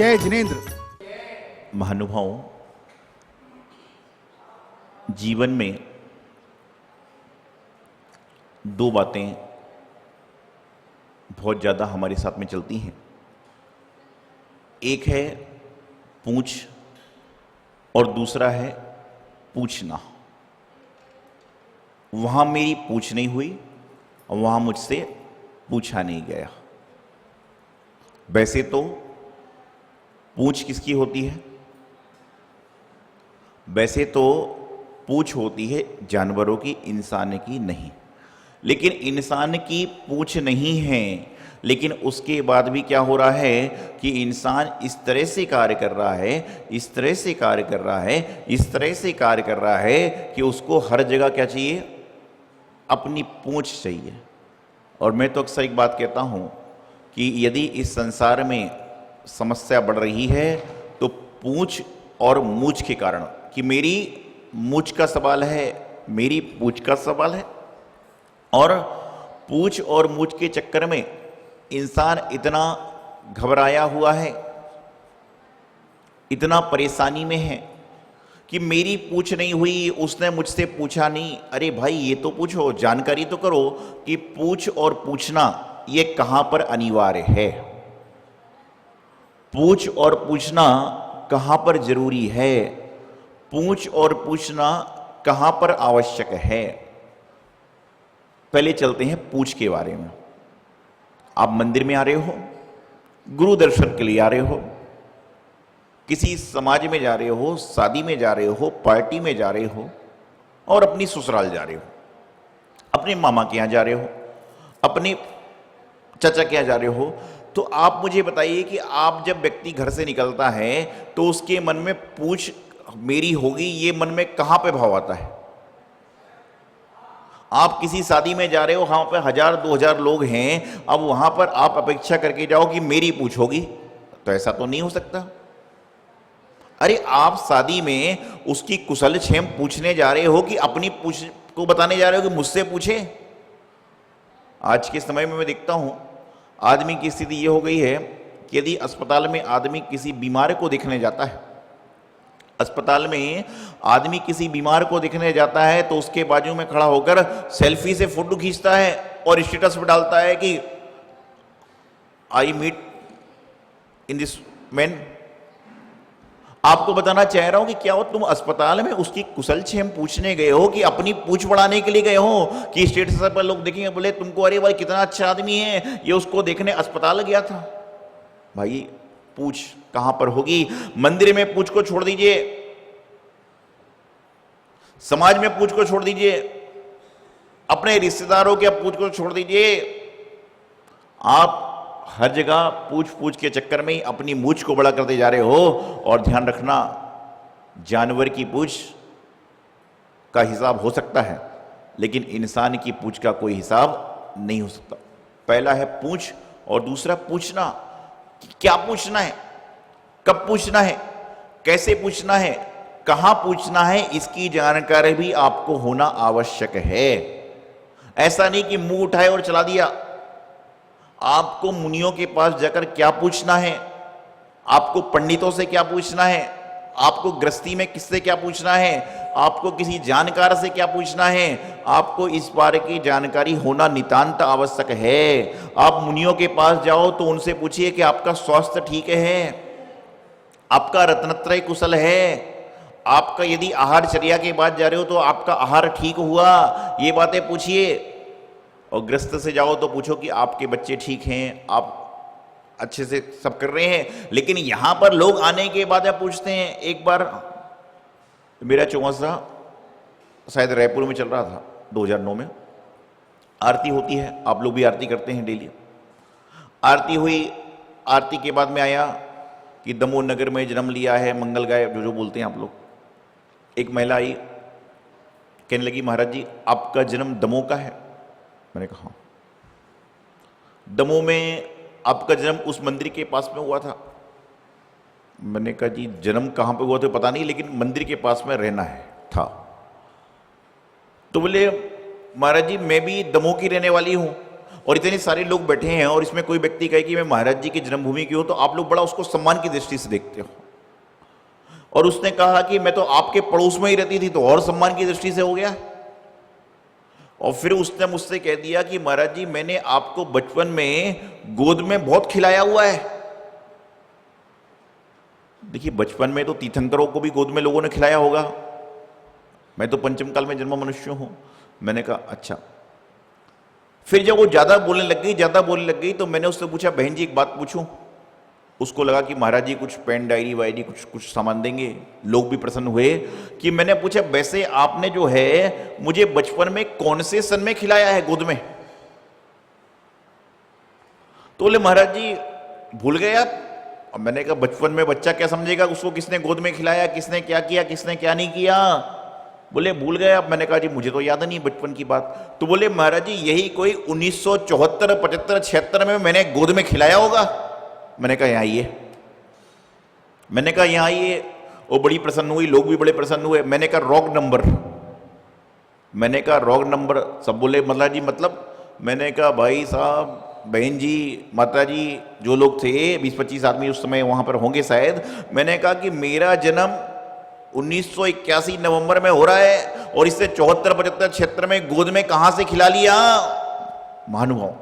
जय जिनेन्द्र। महानुभावों, जीवन में दो बातें बहुत ज़्यादा हमारे साथ में चलती हैं। एक है पूछ और दूसरा है पूछना। वहाँ मेरी पूछ नहीं हुई, वहाँ मुझसे पूछा नहीं गया। वैसे तो पूछ किसकी होती है? वैसे तो पूछ होती है जानवरों की, इंसान की नहीं। लेकिन इंसान की पूछ नहीं है, लेकिन उसके बाद भी क्या हो रहा है कि इंसान इस तरह से कार्य कर रहा है, इस तरह से कार्य कर रहा है, इस तरह से कार्य कर रहा है कि उसको हर जगह क्या चाहिए? अपनी पूछ चाहिए। और मैं तो अक्सर एक बात कहता हूं कि यदि इस संसार में समस्या बढ़ रही है तो पूछ और मूछ के कारण, कि मेरी मूछ का सवाल है, मेरी पूछ का सवाल है। और पूछ और मूछ के चक्कर में इंसान इतना घबराया हुआ है, इतना परेशानी में है कि मेरी पूछ नहीं हुई, उसने मुझसे पूछा नहीं। अरे भाई, ये तो पूछो, जानकारी तो करो कि पूछ और पूछना ये कहां पर अनिवार्य है, पूछ और पूछना कहां पर जरूरी है, पूछ और पूछना कहां पर आवश्यक है। पहले चलते हैं पूछ के बारे में। आप मंदिर में आ रहे हो, गुरु दर्शन के लिए आ रहे हो, किसी समाज में जा रहे हो, शादी में जा रहे हो, पार्टी में जा रहे हो, और अपनी ससुराल जा रहे हो, अपने मामा के यहां जा रहे हो, अपने चाचा के यहां जा रहे हो, तो आप मुझे बताइए कि आप जब व्यक्ति घर से निकलता है तो उसके मन में पूछ मेरी होगी, ये मन में कहां पे भाव आता है? आप किसी शादी में जा रहे हो, वहां पे 1000-2000 लोग हैं, अब वहां पर आप अपेक्षा करके जाओ कि मेरी पूछ होगी, तो ऐसा तो नहीं हो सकता। अरे आप शादी में उसकी कुशल क्षेम पूछने जा रहे हो कि अपनी पूछ को बताने जा रहे हो कि मुझसे पूछे? आज के समय में मैं देखता हूं आदमी की स्थिति ये हो गई है कि यदि अस्पताल में आदमी किसी बीमार को देखने जाता है, अस्पताल में आदमी किसी बीमार को देखने जाता है तो उसके बाजू में खड़ा होकर सेल्फी से फोटो खींचता है और स्टेटस पर डालता है कि I meet in this man. आपको बताना चाह रहा हूं कि क्या हो, तुम अस्पताल में उसकी कुशल क्षेम पूछने गए हो कि अपनी पूछ बढ़ाने के लिए गए हो कि स्टेटस पर लोग देखेंगे, बोले तुमको अरे भाई कितना अच्छा आदमी है, ये उसको देखने अस्पताल गया था। भाई पूछ कहां पर होगी? मंदिर में पूछ को छोड़ दीजिए, समाज में पूछ को छोड़ दीजिए, अपने रिश्तेदारों के पूछ को छोड़ दीजिए, आप हर जगह पूछ पूछ के चक्कर में ही अपनी मूछ को बड़ा करते जा रहे हो। और ध्यान रखना, जानवर की पूछ का हिसाब हो सकता है, लेकिन इंसान की पूछ का कोई हिसाब नहीं हो सकता। पहला है पूछ और दूसरा पूछना। क्या पूछना है, कब पूछना है, कैसे पूछना है, कहां पूछना है, इसकी जानकारी भी आपको होना आवश्यक है। ऐसा नहीं कि मुंह उठाए और चला दिया। आपको मुनियों के पास जाकर क्या पूछना है, आपको पंडितों से क्या पूछना है, आपको गृहस्थी में किससे क्या पूछना है, आपको किसी जानकार से क्या पूछना है, आपको इस बारे की जानकारी होना नितांत आवश्यक है। आप मुनियों के पास जाओ तो उनसे पूछिए कि आपका स्वास्थ्य ठीक है, आपका रत्नत्रय कुशल है, आपका यदि आहारचर्या के बाद जा रहे हो तो आपका आहार ठीक हुआ, ये बातें पूछिए। और गृहस्थ से जाओ तो पूछो कि आपके बच्चे ठीक हैं, आप अच्छे से सब कर रहे हैं। लेकिन यहां पर लोग आने के बाद पूछते हैं। एक बार मेरा चौमासा शायद रायपुर में चल रहा था 2009 में, आरती होती है, आप लोग भी आरती करते हैं डेली। आरती हुई, आरती के बाद में आया कि दमोह नगर में जन्म लिया है मंगल गाय, जो जो बोलते हैं आप लोग। एक महिला आई, कहने लगी महाराज जी आपका जन्म दमोह का है। मैंने कहा हाँ। दमोह में आपका जन्म उस मंदिर के पास में हुआ था। मैंने कहा जी जन्म कहां पे हुआ तो पता नहीं, लेकिन मंदिर के पास में रहना है था। तो बोले महाराज जी मैं भी दमोह की रहने वाली हूं और इतने सारे लोग बैठे हैं और इसमें कोई व्यक्ति कहे कि मैं महाराज जी की जन्मभूमि की हूं, तो आप लोग बड़ा उसको सम्मान की दृष्टि से देखते हो। और उसने कहा कि मैं तो आपके पड़ोस में ही रहती थी, तो और सम्मान की दृष्टि से हो गया। और फिर उसने मुझसे कह दिया कि महाराज जी मैंने आपको बचपन में गोद में बहुत खिलाया हुआ है। देखिए बचपन में तो तीर्थंकरों को भी गोद में लोगों ने खिलाया होगा, मैं तो पंचम काल में जन्मा मनुष्य हूं। मैंने कहा अच्छा। फिर जब वो ज्यादा बोलने लग गई तो मैंने उससे पूछा बहन जी एक बात पूछूं। उसको लगा कि महाराज जी कुछ पेन डायरी वायरी कुछ सामान देंगे, लोग भी प्रसन्न हुए। कि मैंने पूछा वैसे आपने जो है मुझे बचपन में कौन से सन में खिलाया है गोद में? तो बोले महाराज जी भूल गए आप। और मैंने कहा बचपन में बच्चा क्या समझेगा उसको किसने गोद में खिलाया, किसने क्या किया, किसने क्या नहीं किया। बोले भूल गए आप। मैंने कहा जी मुझे तो याद नहीं बचपन की बात। तो बोले महाराज जी यही कोई 1974, 75, 76 में मैंने गोद में खिलाया होगा। मैंने कहा यहाँ आइए। मैंने कहा यहाँ आइए। वो बड़ी प्रसन्न हुई, लोग भी बड़े प्रसन्न हुए। मैंने कहा रॉन्ग नंबर। मैंने कहा रॉन्ग नंबर। सब बोले मतलब जी मतलब। मैंने कहा भाई साहब, बहन जी, माता जी, जो लोग थे 20-25 आदमी उस समय वहां पर होंगे शायद। मैंने कहा कि मेरा जन्म 1981 नवंबर में हो रहा है और इससे 74, 75, 76 में गोद में कहां से खिला लिया। महानुभाव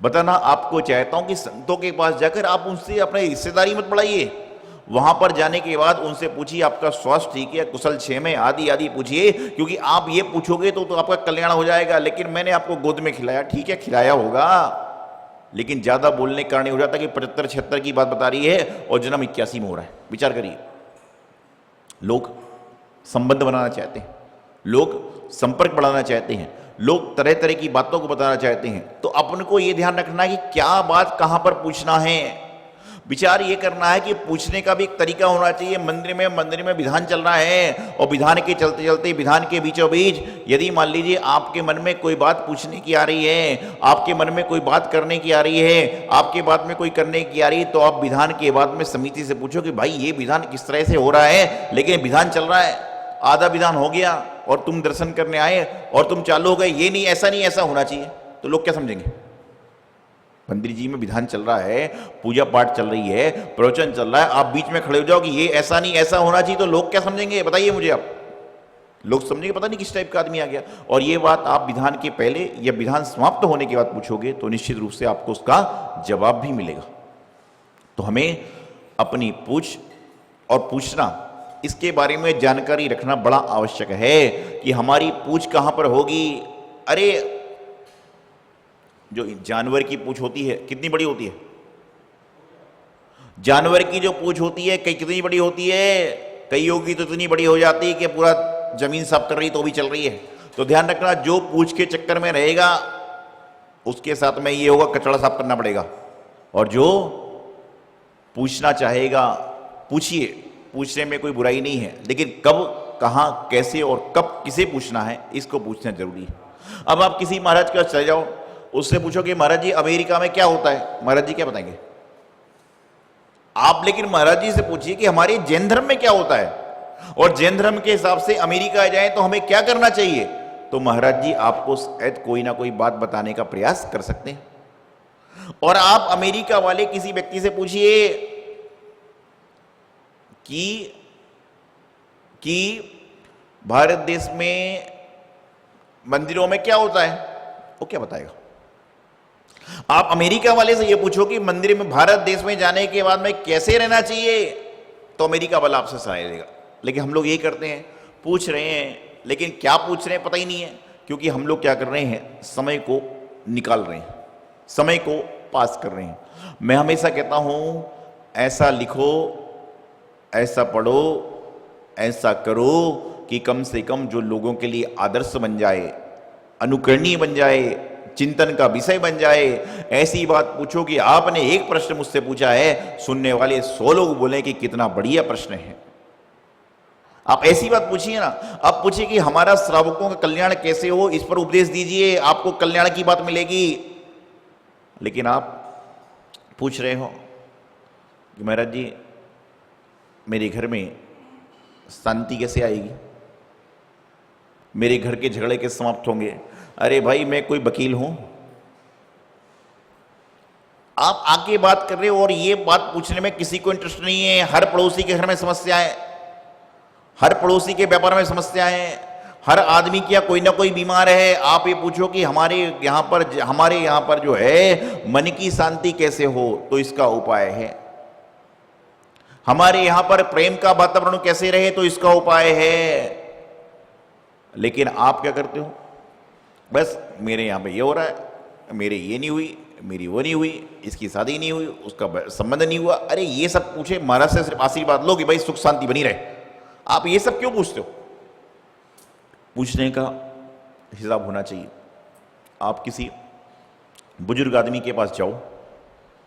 बताना, आपको चाहता हूं कि संतों के पास जाकर आप उनसे अपने रिश्तेदारी मत बढ़ाइए। वहां पर जाने के बाद उनसे पूछिए आपका स्वास्थ्य ठीक है, कुशल क्षेम है, आदि आदि पूछिए। क्योंकि आप ये पूछोगे तो आपका कल्याण हो जाएगा। लेकिन मैंने आपको गोद में खिलाया, ठीक है खिलाया होगा, लेकिन ज्यादा बोलने के कारण हो जाता कि 75, 76 की बात बता रही है और जन्म 81 में हो रहा है। विचार करिए। लोग संबंध बनाना चाहते हैं, लोग संपर्क बढ़ाना चाहते हैं, लोग तरह तरह की बातों को बताना चाहते हैं। तो अपन को यह ध्यान रखना है कि क्या बात कहां पर पूछना है। विचार ये करना है कि पूछने का भी एक तरीका होना चाहिए। मंदिर में विधान चल रहा है और विधान के चलते चलते विधान के बीचों बीच यदि मान लीजिए आपके मन में कोई बात पूछने की आ रही है, आपके मन में कोई बात करने की आ रही है, आपके बात में कोई करने की आ रही है, तो आप विधान के बाद में समिति से पूछो कि भाई ये विधान किस तरह से हो रहा है। लेकिन विधान चल रहा है, आधा विधान हो गया और तुम दर्शन करने आए और तुम चालू हो गए, ये नहीं ऐसा नहीं ऐसा होना चाहिए, तो लोग क्या समझेंगे। मंदिर जी में विधान चल रहा है, पूजा पाठ चल रही है, प्रवचन चल रहा है, आप बीच में खड़े हो जाओ कि ये ऐसा नहीं ऐसा होना चाहिए, तो लोग क्या समझेंगे बताइए मुझे आप। लोग समझेंगे पता नहीं किस टाइप का आदमी आ गया। और ये बात आप विधान के पहले या विधान समाप्त होने के बाद पूछोगे तो निश्चित रूप से आपको उसका जवाब भी मिलेगा। तो हमें अपनी पूछ और पूछना, इसके बारे में जानकारी रखना बड़ा आवश्यक है कि हमारी पूछ कहां पर होगी। अरे जो जानवर की पूछ होती है कितनी बड़ी होती है, जानवर की जो पूछ होती है कई कितनी बड़ी होती है, कईयों की तो इतनी बड़ी हो जाती है कि पूरा जमीन साफ कर रही तो भी चल रही है। तो ध्यान रखना, जो पूछ के चक्कर में रहेगा उसके साथ में ये होगा कचरा साफ करना पड़ेगा। और जो पूछना चाहेगा पूछिए, पूछने में कोई बुराई नहीं है, लेकिन कब, कहां, कैसे और कब किसे पूछना है इसको पूछना जरूरी है। अब आप किसी महाराज के पास चले जाओ, उससे पूछो कि महाराज जी अमेरिका में क्या होता है, महाराज जी क्या बताएंगे आप। लेकिन महाराज जी से पूछिए कि हमारे जैन धर्म में क्या होता है और जैन धर्म के हिसाब से अमेरिका जाए तो हमें क्या करना चाहिए, तो महाराज जी आपको शायद कोई ना कोई बात बताने का प्रयास कर सकते हैं। और आप अमेरिका वाले किसी व्यक्ति से पूछिए कि भारत देश में मंदिरों में क्या होता है, वो क्या बताएगा। आप अमेरिका वाले से ये पूछो कि मंदिर में भारत देश में जाने के बाद में कैसे रहना चाहिए, तो अमेरिका वाला आपसे सलाह देगा। लेकिन हम लोग ये करते हैं, पूछ रहे हैं, लेकिन क्या पूछ रहे हैं पता ही नहीं है। क्योंकि हम लोग क्या कर रहे हैं, समय को निकाल रहे हैं, समय को पास कर रहे हैं। मैं हमेशा कहता हूं ऐसा लिखो, ऐसा पढ़ो, ऐसा करो कि कम से कम जो लोगों के लिए आदर्श बन जाए, अनुकरणीय बन जाए, चिंतन का विषय बन जाए। ऐसी बात पूछो कि आपने एक प्रश्न मुझसे पूछा है, सुनने वाले 100 लोग बोले कि कितना बढ़िया प्रश्न है। आप ऐसी बात पूछिए ना। आप पूछिए कि हमारा श्रावकों का कल्याण कैसे हो, इस पर उपदेश दीजिए, आपको कल्याण की बात मिलेगी। लेकिन आप पूछ रहे हो कि महाराज जी मेरे घर में शांति कैसे आएगी, मेरे घर के झगड़े कैसे समाप्त होंगे। अरे भाई मैं कोई वकील हूं, आप आके बात कर रहे हो और ये बात पूछने में किसी को इंटरेस्ट नहीं है। हर पड़ोसी के घर में समस्या है, हर पड़ोसी के व्यापार में समस्या है, हर आदमी क्या कोई ना कोई बीमार है। आप ये पूछो कि हमारे यहाँ पर जो है मन की शांति कैसे हो, तो इसका उपाय है। हमारे यहाँ पर प्रेम का वातावरण कैसे रहे, तो इसका उपाय है। लेकिन आप क्या करते हो, बस मेरे यहाँ पे ये हो रहा है, मेरे ये नहीं हुई, मेरी वो नहीं हुई, इसकी शादी नहीं हुई, उसका संबंध नहीं हुआ। अरे ये सब पूछे महाराज से सिर्फ आशीर्वाद लो कि भाई सुख शांति बनी रहे। आप ये सब क्यों पूछते हो? पूछने का हिसाब होना चाहिए। आप किसी बुजुर्ग आदमी के पास जाओ,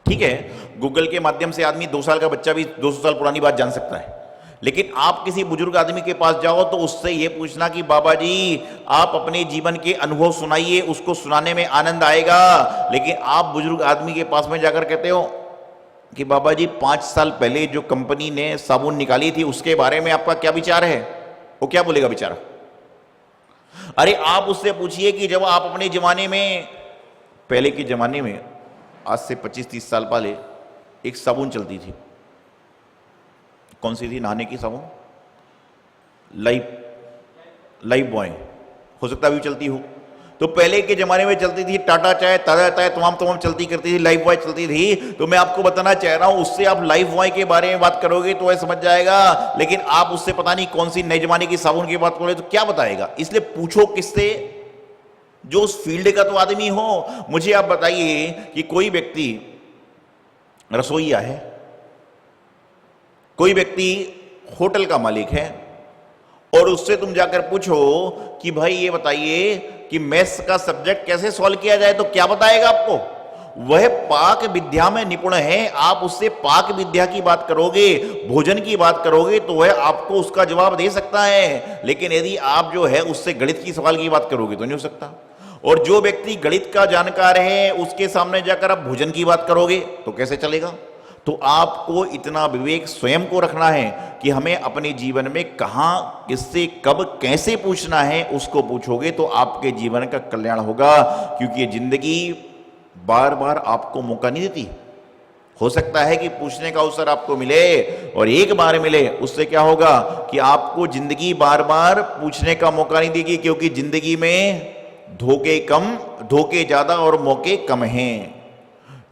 ठीक है, गूगल के माध्यम से आदमी 2 साल का बच्चा भी 200 साल पुरानी बात जान सकता है, लेकिन आप किसी बुजुर्ग आदमी के पास जाओ तो उससे ये पूछना कि बाबा जी आप अपने जीवन के अनुभव सुनाइए, उसको सुनाने में आनंद आएगा। लेकिन आप बुजुर्ग आदमी के पास में जाकर कहते हो कि बाबा जी 5 साल पहले जो कंपनी ने साबुन निकाली थी उसके बारे में आपका क्या विचार है, वो क्या बोलेगा बेचारा? अरे आप उससे पूछिए कि जब आप अपने जमाने में, पहले के जमाने में, आज से 25-30 साल पहले एक साबुन चलती थी। कौन सी थी? नहाने की साबुन, लाइफ बॉय, हो सकता है अभी चलती हो। तो पहले के जमाने में चलती थी टाटा चाय, ताजा चाय, तमाम चलती करती थी, लाइफ बॉय चलती थी। तो मैं आपको बताना चाह रहा हूं, उससे आप लाइफ बॉय के बारे में बात करोगे तो वह समझ जाएगा, लेकिन आप उससे पता नहीं कौन सी नए जमाने की साबुन की बात करोगे तो क्या बताएगा। इसलिए पूछो किससे, जो उस फील्ड का तो आदमी हो। मुझे आप बताइए कि कोई व्यक्ति रसोईया है, कोई व्यक्ति होटल का मालिक है, और उससे तुम जाकर पूछो कि भाई ये बताइए कि मैथ्स का सब्जेक्ट कैसे सॉल्व किया जाए, तो क्या बताएगा आपको? वह पाक विद्या में निपुण है। आप उससे पाक विद्या की बात करोगे, भोजन की बात करोगे, तो वह आपको उसका जवाब दे सकता है। लेकिन यदि आप जो है उससे गणित की सवाल की बात करोगे तो नहीं हो सकता। और जो व्यक्ति गणित का जानकार है उसके सामने जाकर आप भोजन की बात करोगे तो कैसे चलेगा? तो आपको इतना विवेक स्वयं को रखना है कि हमें अपने जीवन में कहां, किससे, कब, कैसे पूछना है, उसको पूछोगे तो आपके जीवन का कल्याण होगा। क्योंकि ये जिंदगी बार बार आपको मौका नहीं देती। हो सकता है कि पूछने का अवसर आपको मिले और एक बार मिले, उससे क्या होगा कि आपको जिंदगी बार बार पूछने का मौका नहीं देगी, क्योंकि जिंदगी में धोखे कम, धोखे ज्यादा और मौके कम हैं।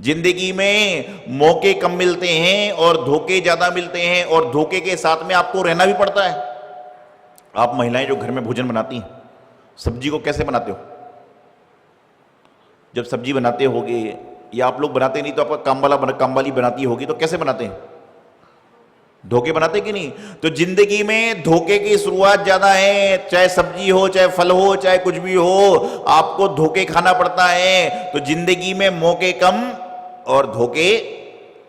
जिंदगी में मौके कम मिलते हैं और धोखे ज्यादा मिलते हैं, और धोखे के साथ में आपको रहना भी पड़ता है। आप महिलाएं जो घर में भोजन बनाती हैं, सब्जी को कैसे बनाते हो? जब सब्जी बनाते होगे, या आप लोग बनाते नहीं तो आपका काम वाली बनाती होगी, तो कैसे बनाते हैं? धोखे बनाते कि नहीं? तो जिंदगी में धोखे की शुरुआत ज्यादा है। चाहे सब्जी हो, चाहे फल हो, चाहे कुछ भी हो, आपको धोखे खाना पड़ता है। तो जिंदगी में मौके कम और धोखे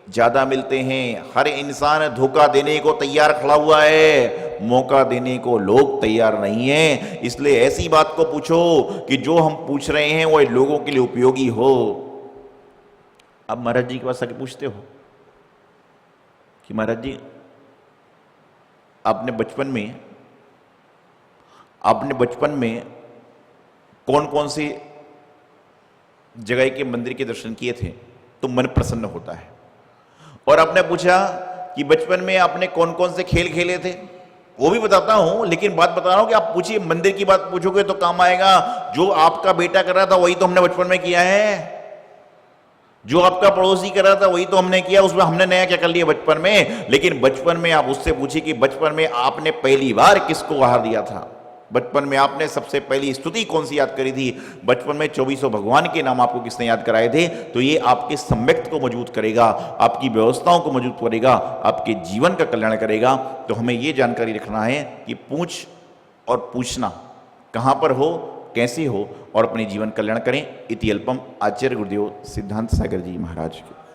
ज्यादा मिलते हैं। हर इंसान धोखा देने को तैयार खड़ा हुआ है, मौका देने को लोग तैयार नहीं है। इसलिए ऐसी बात को पूछो कि जो हम पूछ रहे हैं वो लोगों के लिए उपयोगी हो। अब महाराज जी के पास आके पूछते हो कि महाराज जी आपने बचपन में कौन कौन सी जगह के मंदिर के दर्शन किए थे तो मन प्रसन्न होता है। और आपने पूछा कि बचपन में आपने कौन कौन से खेल खेले थे, वो भी बताता हूं, लेकिन बात बता रहा हूं कि आप पूछिए, मंदिर की बात पूछोगे तो काम आएगा। जो आपका बेटा कर रहा था वही तो हमने बचपन में किया है, जो आपका पड़ोसी कर रहा था वही तो हमने किया, उसमें हमने नया क्या कर लिया बचपन में। लेकिन बचपन में आप उससे पूछिए कि बचपन में आपने पहली बार किसको आहार दिया था, बचपन में आपने सबसे पहली स्तुति कौन सी याद करी थी, बचपन में 2400 भगवान के नाम आपको किसने याद कराए थे। तो ये आपके सम्यक्त को मजबूत करेगा, आपकी व्यवस्थाओं को मजबूत करेगा, आपके जीवन का कल्याण करेगा। तो हमें ये जानकारी रखना है कि पूछ और पूछना कहाँ पर हो, कैसे हो, और अपने जीवन कल्याण करें। इति अल्पम। आचार्य गुरुदेव सिद्धांत सागर जी महाराज के।